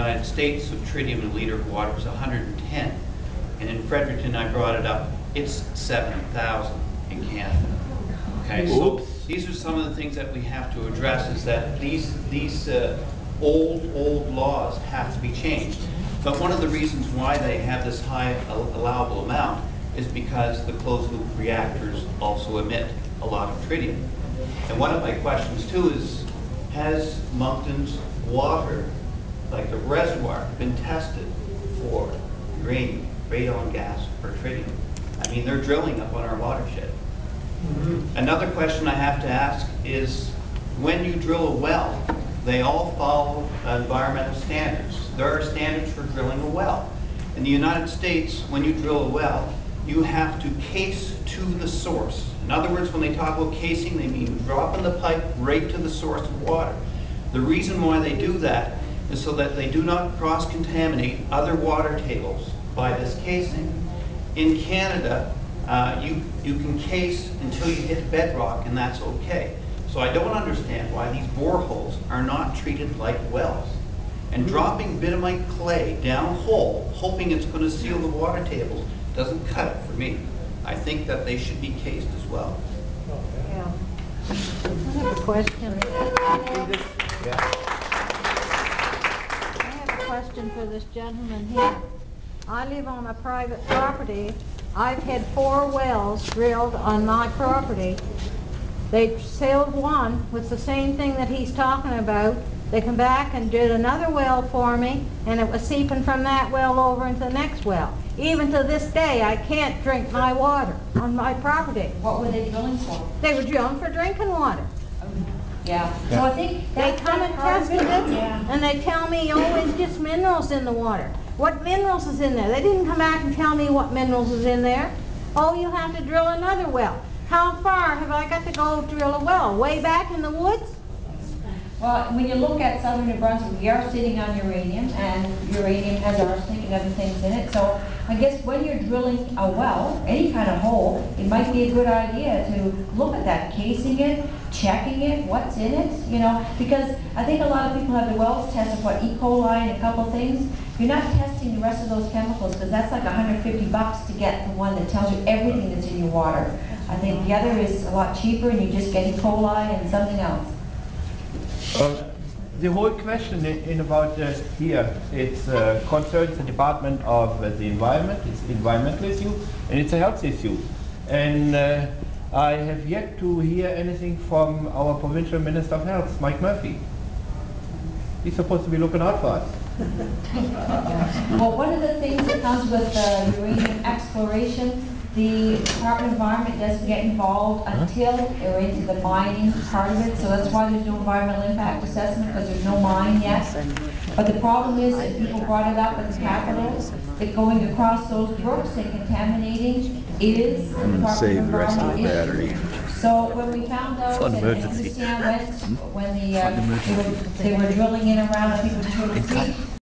United States of tritium in a liter of water is 110. And in Fredericton, I brought it up, it's 7,000 in Canada. Okay, so these are some of the things that we have to address, is that these old laws have to be changed. But one of the reasons why they have this high allowable amount is because the closed loop reactors also emit a lot of tritium. And one of my questions too is, has Moncton's water, like the reservoir, been tested for uranium, radon gas, or tritium? I mean, they're drilling up on our watershed. Another question I have to ask is, when you drill a well, they all follow environmental standards. There are standards for drilling a well. In the United States, when you drill a well, you have to case to the source. In other words, when they talk about casing, they mean dropping the pipe right to the source of water. The reason why they do that is so that they do not cross-contaminate other water tables by this casing. In Canada, you can case until you hit bedrock, and that's okay. So I don't understand why these boreholes are not treated like wells. And dropping bitumite clay down hole, hoping it's going to seal the water tables, doesn't cut it for me. I think that they should be cased as well. Yeah. I have a question. I have a question for this gentleman here. I live on a private property. I've had 4 wells drilled on my property. They sealed one with the same thing that he's talking about. They come back and did another well for me, and it was seeping from that well over into the next well. Even to this day, I can't drink my water on my property. What were they drilling for? They were drilling for drinking water. Yeah. So I think They come and tested it, and they tell me, oh, it's just minerals in the water. What minerals is in there? They didn't come back and tell me what minerals is in there. Oh, you have to drill another well. How far have I got to go drill a well? Way back in the woods? Well, when you look at southern New Brunswick, we are sitting on uranium, and uranium has arsenic and other things in it. So I guess when you're drilling a well, any kind of hole, it might be a good idea to look at that, casing it, checking it, what's in it, you know, because I think a lot of people have the wells tested for E. coli and a couple things. You're not testing the rest of those chemicals, because that's like $150 to get the one that tells you everything that's in your water. I think the other is a lot cheaper, and you just get E. coli and something else. The whole question in about here, it's concerns the Department of the Environment. It's an environmental issue, and it's a health issue. And I have yet to hear anything from our provincial Minister of Health, Mike Murphy. He's supposed to be looking out for us. Well, one of the things that comes with uranium exploration, the Department of Environment doesn't get involved until they're into the mining part of it, so that's why there's no environmental impact assessment, because there's no mine yet. But the problem is, and people brought it up at the Capitol, that going across those brooks and contaminating is the Department of Environment issue. So when we found out, and understand when they were drilling in around, I think it was Turtle Creek,